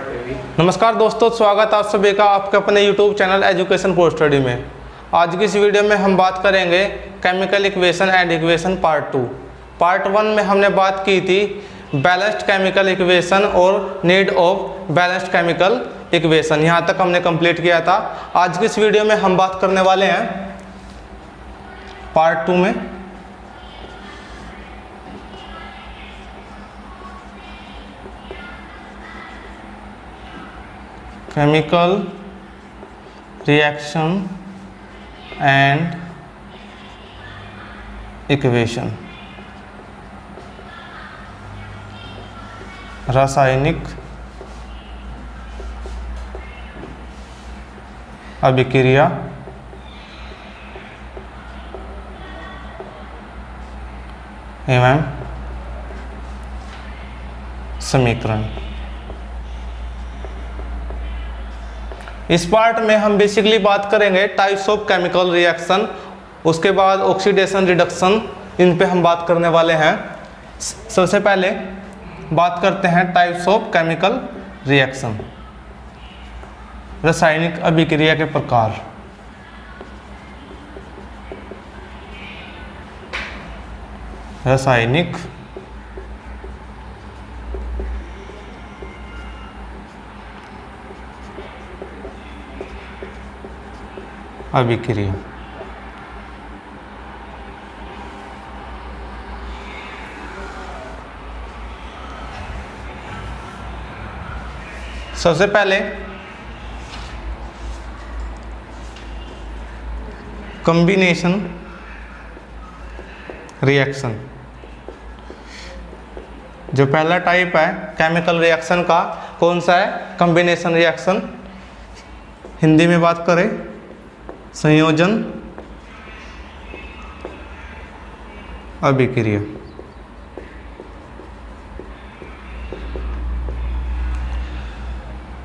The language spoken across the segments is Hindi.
नमस्कार दोस्तों, स्वागत है आप सभी का आपके अपने YouTube channel education for study में। आज की इस वीडियो में हम बात करेंगे chemical equation and equation part 2। Part 1 में हमने बात की थी बैलेंस्ड केमिकल इक्वेशन और need of balanced chemical equation. यहाँ तक हमने कंप्लीट किया था। आज की इस वीडियो में हम बात करने वाले हैं पार्ट 2 में chemical reaction and equation, रासायनिक अभिक्रिया एवं समीकरण। इस पार्ट में हम बेसिकली बात करेंगे टाइप्स ऑफ केमिकल रिएक्शन, उसके बाद ऑक्सीडेशन रिडक्शन, इन पे हम बात करने वाले हैं। सबसे पहले बात करते हैं टाइप्स ऑफ केमिकल रिएक्शन, रासायनिक अभिक्रिया के प्रकार। रासायनिक अभिक्रिया। सबसे पहले कॉम्बिनेशन रिएक्शन। जो पहला टाइप है केमिकल रिएक्शन का, कौन सा है? Combination reaction. हिंदी में बात करें संयोजन अभिक्रिया।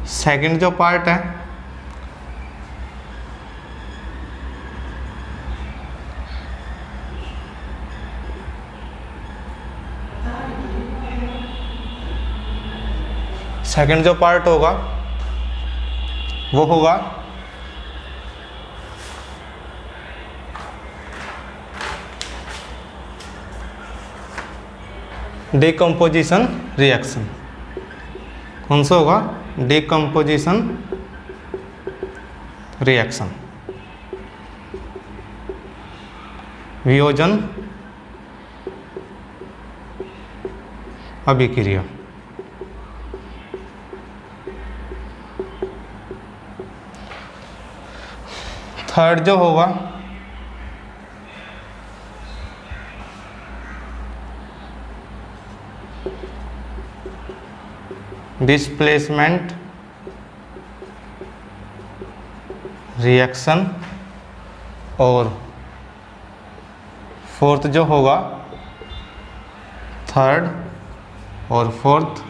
सेकंड जो पार्ट है सेकंड जो पार्ट होगा वो होगा डिकम्पोजिशन रिएक्शन। कौन सा होगा? डिकम्पोजिशन रिएक्शन, वियोजन अभिक्रिया। थर्ड जो होगा डिस्प्लेसमेंट रिएक्शन, और फोर्थ जो होगा, थर्ड और फोर्थ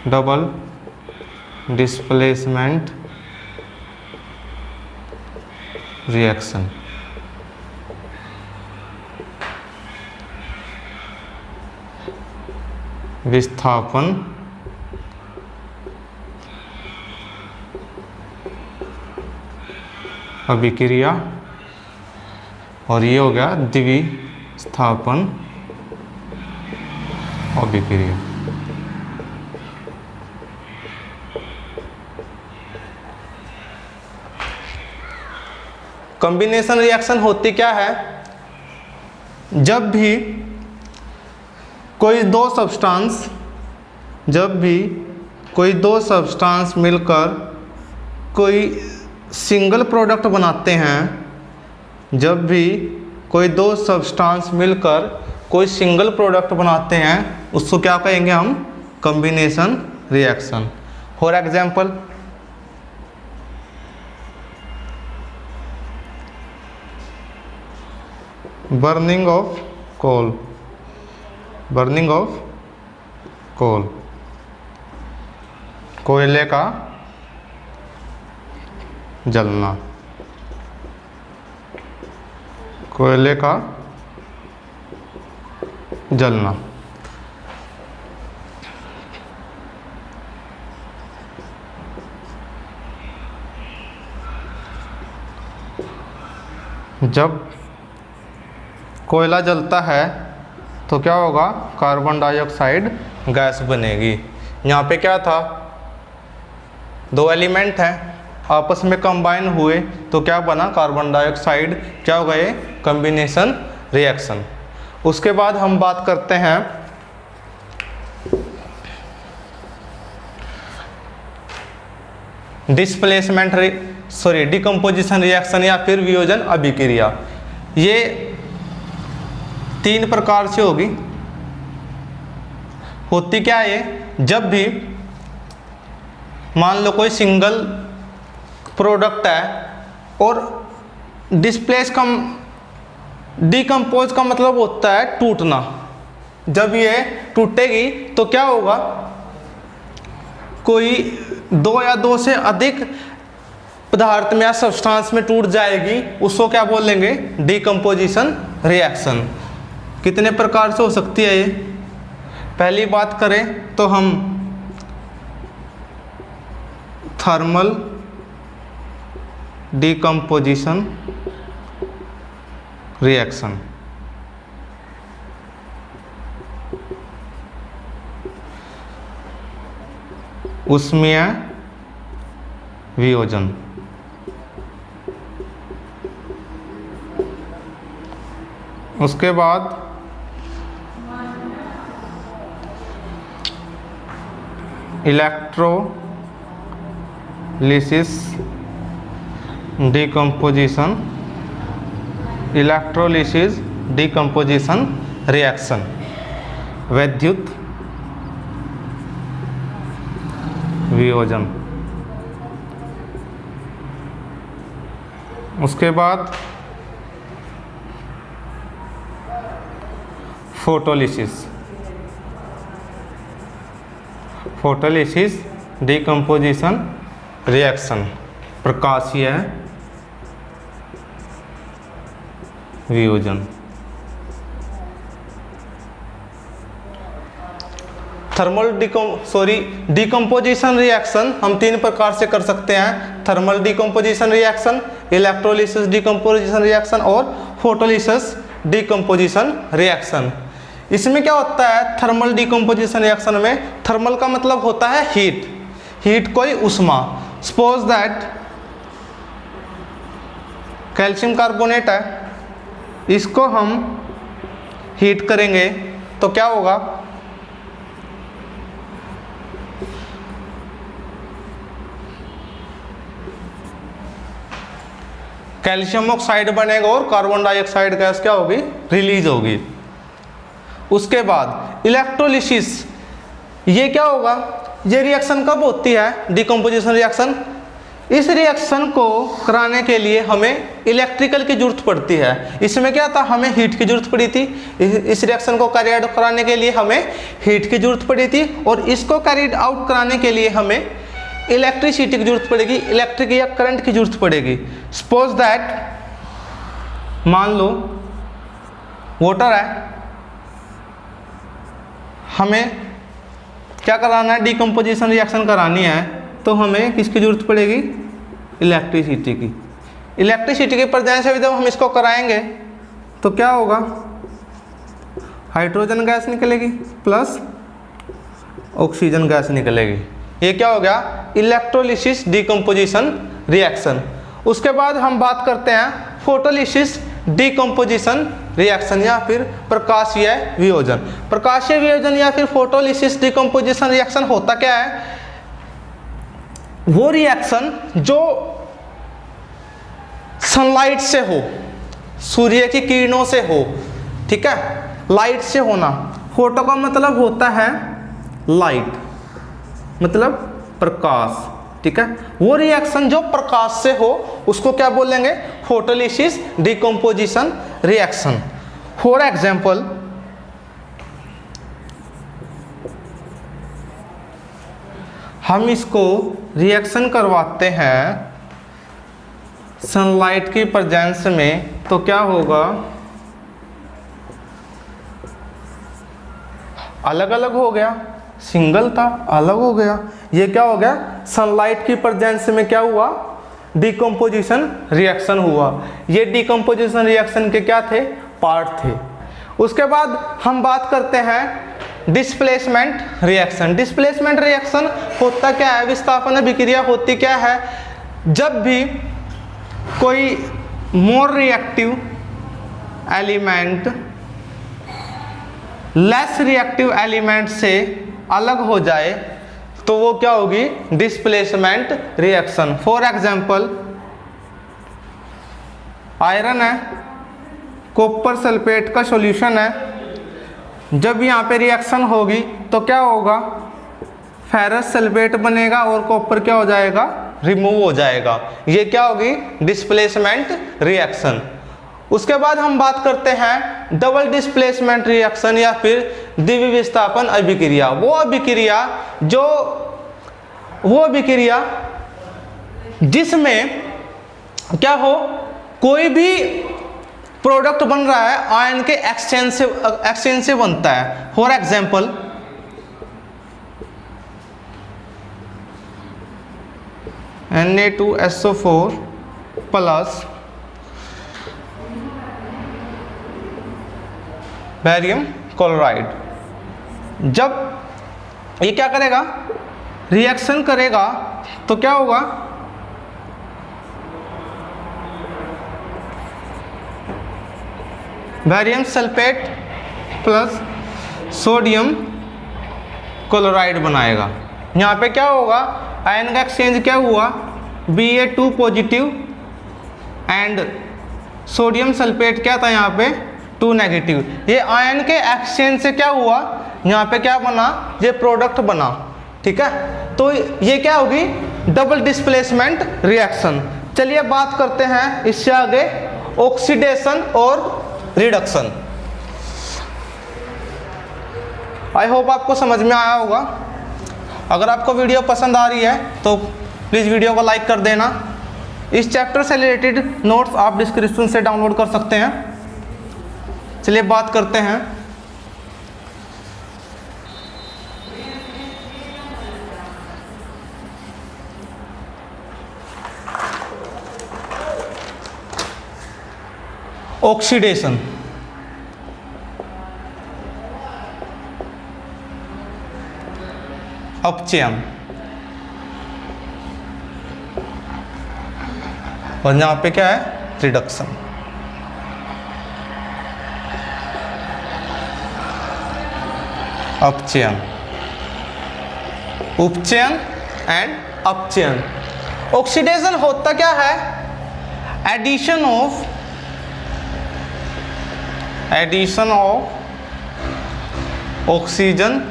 डबल डिस्प्लेसमेंट रिएक्शन। विस्थापन अभिक्रिया, और ये हो गया द्विस्थापन अभिक्रिया। कॉम्बिनेशन रिएक्शन होती क्या है? जब भी कोई दो सब्सटेंस मिलकर कोई सिंगल प्रोडक्ट बनाते हैं, जब भी कोई दो सब्सटेंस मिलकर कोई सिंगल प्रोडक्ट बनाते हैं, उसको क्या कहेंगे हम? Combination reaction. For example burning of coal, कोयले का जलना, कोयले का जलना। जब कोयला जलता है तो क्या होगा, कार्बन डाइऑक्साइड गैस बनेगी। यहाँ पे क्या था, दो एलिमेंट हैं आपस में कंबाइन हुए तो क्या बना, कार्बन डाइऑक्साइड। क्या हो गए, कॉम्बिनेशन रिएक्शन। उसके बाद हम बात करते हैं डिकम्पोजिशन रिएक्शन या फिर वियोजन अभिक्रिया। ये 3 प्रकार से होगी। होती क्या है, जब भी मान लो कोई सिंगल प्रोडक्ट है और डिकम्पोज का मतलब होता है टूटना। जब ये टूटेगी तो क्या होगा, कोई 2 या 2 से अधिक पदार्थ में या सब्सटेंस में टूट जाएगी, उसको क्या बोलेंगे, डिकम्पोजिशन रिएक्शन। कितने प्रकार से हो सकती है ये। पहली बात करें तो हम थर्मल डिकम्पोजिशन रिएक्शन, उष्मीय वियोजन, उसके बाद इलेक्ट्रोलिसिस डिकम्पोजिशन रिएक्शन, वैद्युत वियोजन। उसके बाद फोटोलिसिस डिकम्पोजिशन रिएक्शन, प्रकाशीय वियोजन। डिकम्पोजिशन रिएक्शन हम 3 प्रकार से कर सकते हैं, thermal decomposition reaction, electrolysis decomposition reaction और फोटोलिसिस डिकम्पोजिशन रिएक्शन। इसमें क्या होता है, थर्मल डिकम्पोजिशन रिएक्शन में थर्मल का मतलब होता है हीट कोई उष्मा। सपोज दैट कैल्शियम कार्बोनेट है, इसको हम हीट करेंगे तो क्या होगा, कैल्शियम ऑक्साइड बनेगा और कार्बन डाइऑक्साइड गैस क्या होगी, रिलीज होगी। उसके बाद इलेक्ट्रोलिसिस, ये क्या होगा, ये रिएक्शन कब होती है, डिकम्पोजिशन रिएक्शन। इस रिएक्शन को कराने के लिए हमें इलेक्ट्रिकल की जरूरत पड़ती है। इसमें क्या था, हमें हीट की जरूरत पड़ी थी। इस रिएक्शन को कैरी आउट कराने के लिए हमें हीट की जरूरत पड़ी थी और इसको कैरी आउट कराने के लिए हमें इलेक्ट्रिसिटी की जरूरत पड़ेगी, इलेक्ट्रिक या करंट की जरूरत पड़ेगी। सपोज दैट मान लो वाटर है, हमें क्या कराना है, डिकम्पोजिशन रिएक्शन करानी है, तो हमें किसकी जरूरत पड़ेगी, इलेक्ट्रिसिटी की। इलेक्ट्रिसिटी के प्रेजेंस से जब हम इसको कराएंगे तो क्या होगा, हाइड्रोजन गैस निकलेगी प्लस ऑक्सीजन गैस निकलेगी। ये क्या हो गया, इलेक्ट्रोलिसिस डिकम्पोजिशन रिएक्शन। उसके बाद हम बात करते हैं फोटोलिसिस डिकम्पोजिशन रिएक्शन या फिर प्रकाशीय वियोजन। प्रकाशीय वियोजन या फिर फोटोलिसिस डिकम्पोजिशन रिएक्शन होता क्या है, वो रिएक्शन जो सनलाइट से हो, सूर्य की किरणों से हो, ठीक है, लाइट से होना। फोटो का मतलब होता है लाइट, मतलब प्रकाश, ठीक है। वो रिएक्शन जो प्रकाश से हो उसको क्या बोलेंगे, photolysis decomposition reaction. For example हम इसको रिएक्शन करवाते हैं सनलाइट की प्रेजेंस में, तो क्या होगा, अलग अलग हो गया, सिंगल था अलग हो गया। ये क्या हो गया, सनलाइट की प्रेजेंस में क्या हुआ, डिकम्पोजिशन रिएक्शन हुआ। ये डिकम्पोजिशन रिएक्शन के क्या थे? पार्ट थे। उसके बाद हम बात करते हैं डिस्प्लेसमेंट रिएक्शन। डिस्प्लेसमेंट रिएक्शन होता क्या है? विस्थापन अभिक्रिया होती क्या है? जब भी कोई more reactive element less reactive element से अलग हो जाए तो वो क्या होगी? Displacement reaction. For example iron है, कॉपर सल्फेट का सॉल्यूशन है, जब यहाँ पे रिएक्शन होगी तो क्या होगा? फेरस सल्फेट बनेगा और कॉपर क्या हो जाएगा? रिमूव हो जाएगा। ये क्या होगी? Displacement reaction. उसके बाद हम बात करते हैं डबल डिस्प्लेसमेंट रिएक्शन या फिर द्वितीय विस्थापन अभिक्रिया। वो अभिक्रिया जिसमें क्या हो? कोई भी प्रोडक्ट बन रहा है आयन के एक्सचेंज से बनता है। For example Na2SO4 plus barium chloride, जब ये क्या करेगा? रिएक्शन करेगा तो क्या होगा? Barium sulphate plus sodium chloride बनाएगा। यहाँ पे क्या होगा? आयन का एक्सचेंज क्या हुआ? Ba2 positive and sodium sulphate क्या था? यहाँ पे 2 नेगेटिव। ये आयन के एक्सचेंज से क्या हुआ? यहाँ पे क्या बना? ये प्रोडक्ट बना। ठीक है, तो ये क्या होगी? Double displacement reaction. चलिए बात करते हैं इससे आगे ऑक्सीडेशन और रिडक्शन। आई होप आपको समझ में आया होगा। अगर आपको वीडियो पसंद आ रही है तो प्लीज़ वीडियो को लाइक कर देना। इस चैप्टर से रिलेटेड नोट्स आप डिस्क्रिप्शन से डाउनलोड कर सकते हैं। चलिए बात करते हैं ऑक्सीडेशन। अपचयन। और यहाँ पे क्या है? रिडक्शन। अपचयन, उपचयन एंड अपचयन। ऑक्सीडेशन होता क्या है? Addition of oxygen.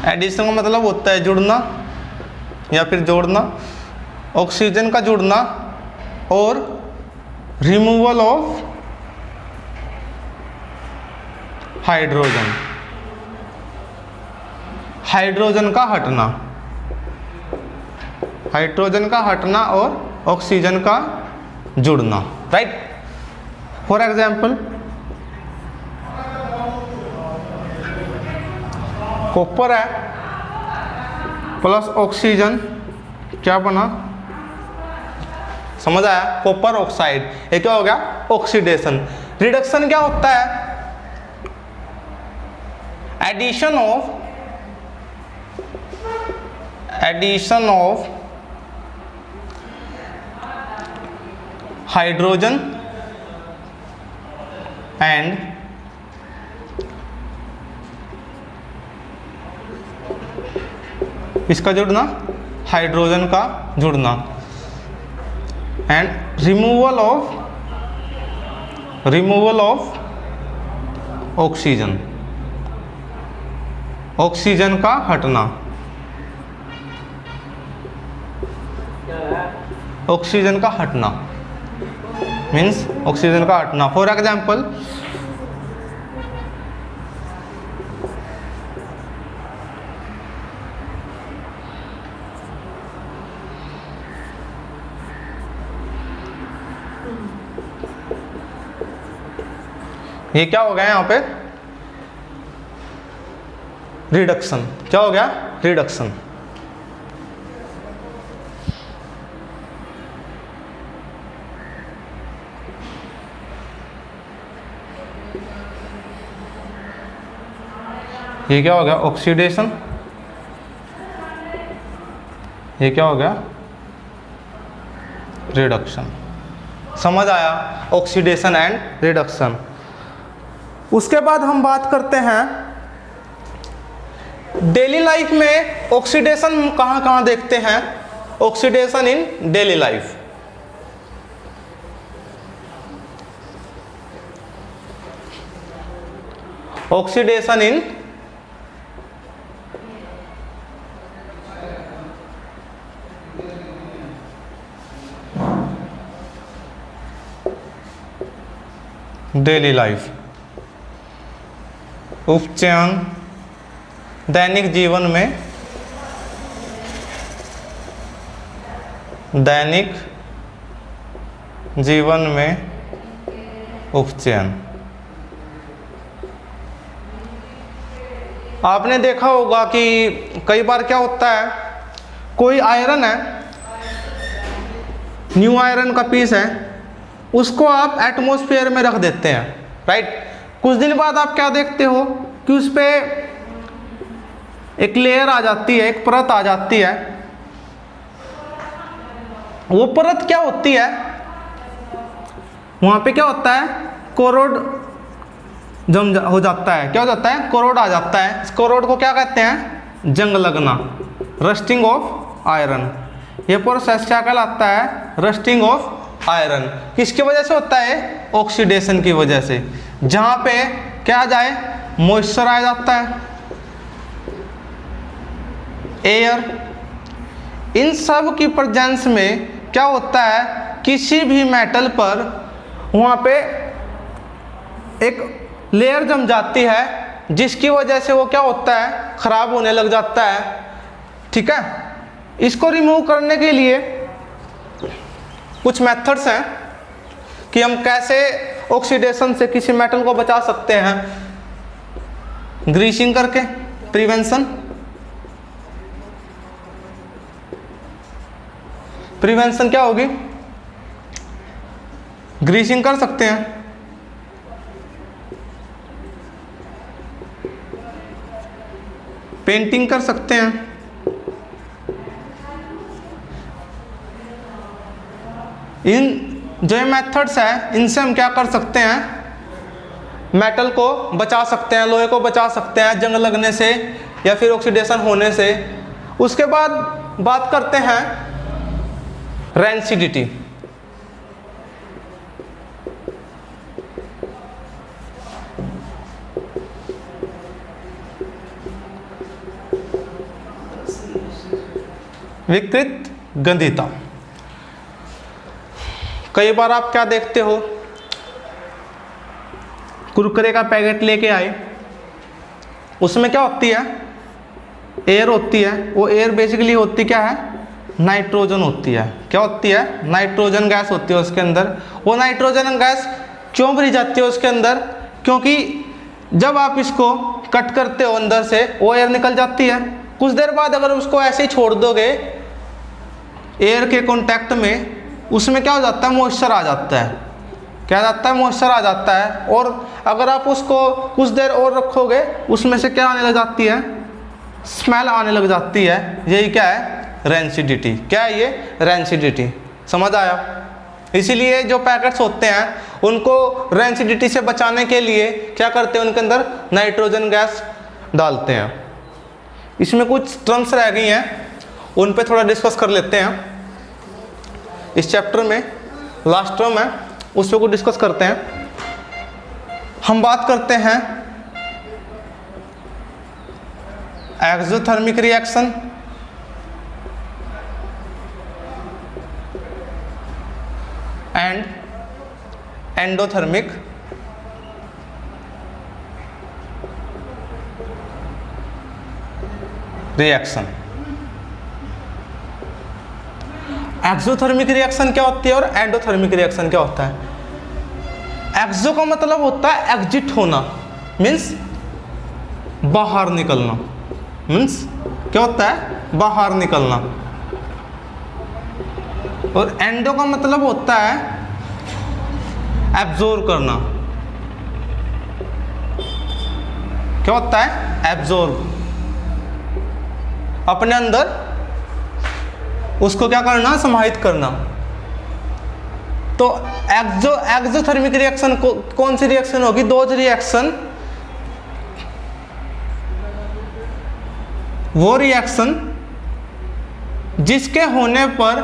एडिशन का मतलब होता है जुड़ना या फिर जोड़ना, ऑक्सीजन का जुड़ना, और रिमूवल ऑफ हाइड्रोजन, हाइड्रोजन का हटना, हाइड्रोजन का हटना और ऑक्सीजन का जुड़ना। राइट। फॉर एग्जाम्पल कॉपर है प्लस ऑक्सीजन क्या बना? समझ आया? Copper oxide. ये क्या हो गया? ऑक्सीडेशन। रिडक्शन क्या होता है? एडिशन ऑफ हाइड्रोजन एंड इसका जुड़ना, हाइड्रोजन का जुड़ना, and removal of oxygen, oxygen का हटना, ऑक्सीजन का हटना मीन्स ऑक्सीजन का हटना। फॉर एग्जाम्पल ये क्या हो गया यहाँ पे? रिडक्शन। क्या हो गया? रिडक्शन। ये क्या हो गया? ऑक्सीडेशन। ये क्या हो गया? रिडक्शन। समझ आया? Oxidation and reduction. उसके बाद हम बात करते हैं डेली लाइफ में ऑक्सीडेशन कहाँ कहाँ देखते हैं। Oxidation in daily life. Oxidation in daily life. उपचयन दैनिक जीवन में, दैनिक जीवन में उपचयन। आपने देखा होगा कि कई बार क्या होता है, कोई आयरन है, न्यू आयरन का पीस है, उसको आप एटमॉस्फेयर में रख देते हैं, राइट। कुछ दिन बाद आप क्या देखते हो कि उस पर एक लेयर आ जाती है, एक परत आ जाती है। वो परत क्या होती है, वहां पे क्या होता है, कोरोड जम हो जाता है। क्या हो जाता है? कोरोड आ जाता है। इस कोरोड को क्या कहते हैं? जंग लगना, रस्टिंग ऑफ आयरन। ये प्रोसेस क्या कहलाता है? Rusting of iron. किसकी वजह से होता है? ऑक्सीडेशन की वजह से। जहां पे क्या आ जाए? मॉइस्चर आ जाता है, एयर। इन सब की प्रेजेंस में क्या होता है, किसी भी मेटल पर वहाँ पे एक लेयर जम जाती है, जिसकी वजह से वो क्या होता है? खराब होने लग जाता है। ठीक है। इसको रिमूव करने के लिए कुछ मेथड्स हैं कि हम कैसे ऑक्सीडेशन से किसी मेटल को बचा सकते हैं। ग्रीसिंग करके, प्रिवेंशन। प्रिवेंशन क्या होगी? ग्रीसिंग कर सकते हैं। पेंटिंग कर सकते हैं। इन जो मेथड्स हैं, इनसे हम क्या कर सकते हैं? मेटल को बचा सकते हैं, लोहे को बचा सकते हैं जंग लगने से या फिर ऑक्सीडेशन होने से। उसके बाद बात करते हैं रेंसिडिटी। विकृत गंधिता। कई बार आप क्या देखते हो, कुरकुरे का पैकेट लेके आए, उसमें क्या होती है? एयर होती है। वो एयर बेसिकली होती क्या है? नाइट्रोजन होती है। क्या होती है? नाइट्रोजन गैस होती है उसके अंदर। वो नाइट्रोजन गैस क्यों भरी जाती है उसके अंदर? क्योंकि जब आप इसको कट करते हो अंदर से, वो एयर निकल जाती है। कुछ देर बाद अगर उसको ऐसे ही छोड़ दोगे एयर के कांटेक्ट में, उसमें क्या हो जाता है? मॉइस्चर आ जाता है। क्या आ जाता है? मॉइस्चर आ जाता है। और अगर आप उसको कुछ देर और रखोगे, उसमें से क्या आने लग जाती है? स्मेल आने लग जाती है। यही क्या है? रेंसिडिटी। क्या है ये? रेंसिडिटी। समझ आया? इसीलिए जो पैकेट्स होते हैं उनको रेंसिडिटी से बचाने के लिए क्या करते हैं? उनके अंदर नाइट्रोजन गैस डालते हैं। इसमें कुछ टर्म्स रह गई हैं, उन पे थोड़ा डिस्कस कर लेते हैं। इस चैप्टर में लास्ट टर्म है, उस पर कुछ डिस्कस करते हैं। हम बात करते हैं exothermic reaction, and endothermic reaction. Exothermic reaction क्या होती है और एंडोथर्मिक रिएक्शन क्या होता है? एक्सो का मतलब होता है एग्जिट होना, मीन्स बाहर निकलना। मीन्स क्या होता है? बाहर निकलना। और एंडो का मतलब होता है एब्जॉर्ब करना। क्या होता है, एब्जॉर्ब, अपने अंदर उसको क्या करना, समाहित करना। तो एक्सोथर्मिक रिएक्शन कौन सी रिएक्शन होगी, दोज रिएक्शन, वो रिएक्शन जिसके होने पर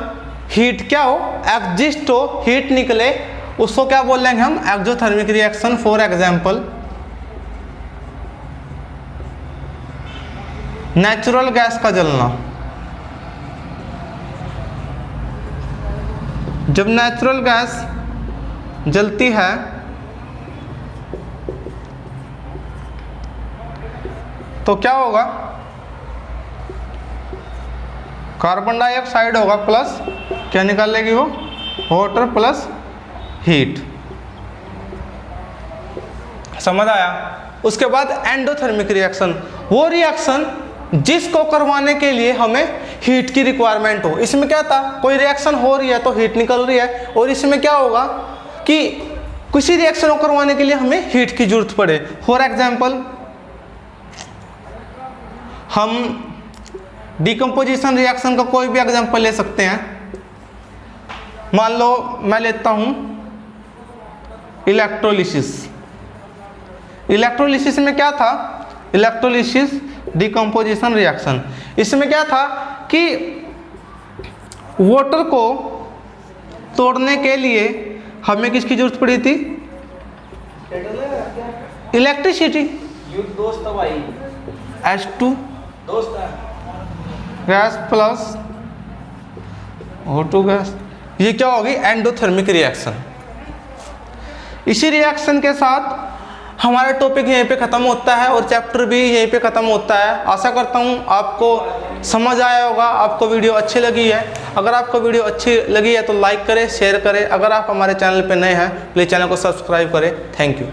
हीट क्या हो, एग्जिस्ट हो, हीट निकले, उसको क्या बोलेंगे हम, exothermic reaction. For example natural gas का जलना, जब नेचुरल गैस जलती है तो क्या होगा, कार्बन डाइऑक्साइड होगा प्लस क्या निकालेगी वो, वाटर प्लस हीट। समझ आया। उसके बाद एंडोथर्मिक रिएक्शन, वो रिएक्शन जिसको करवाने के लिए हमें हीट की रिक्वायरमेंट हो। इसमें क्या था, कोई रिएक्शन हो रही है तो हीट निकल रही है, और इसमें क्या होगा कि किसी रिएक्शन को करवाने के लिए हमें हीट की जरूरत पड़े। फॉर एग्जांपल हम डिकम्पोजिशन रिएक्शन का कोई भी एग्जांपल ले सकते हैं। मान लो मैं लेता हूं इलेक्ट्रोलिसिस। इलेक्ट्रोलिसिस में क्या था, इलेक्ट्रोलिसिस डिकम्पोजिशन रिएक्शन, इसमें क्या था कि वाटर को तोड़ने के लिए हमें किसकी जरूरत पड़ी थी, electricity. H2 gas plus O2 gas, ये क्या होगी, एंडोथर्मिक रिएक्शन। इसी रिएक्शन के साथ हमारा टॉपिक यहीं पे ख़त्म होता है और चैप्टर भी यहीं पे ख़त्म होता है। आशा करता हूँ आपको समझ आया होगा, आपको वीडियो अच्छी लगी है। अगर आपको वीडियो अच्छी लगी है तो लाइक करें, शेयर करें। अगर आप हमारे चैनल पे नए हैं प्लीज़ चैनल को सब्सक्राइब करें। Thank you.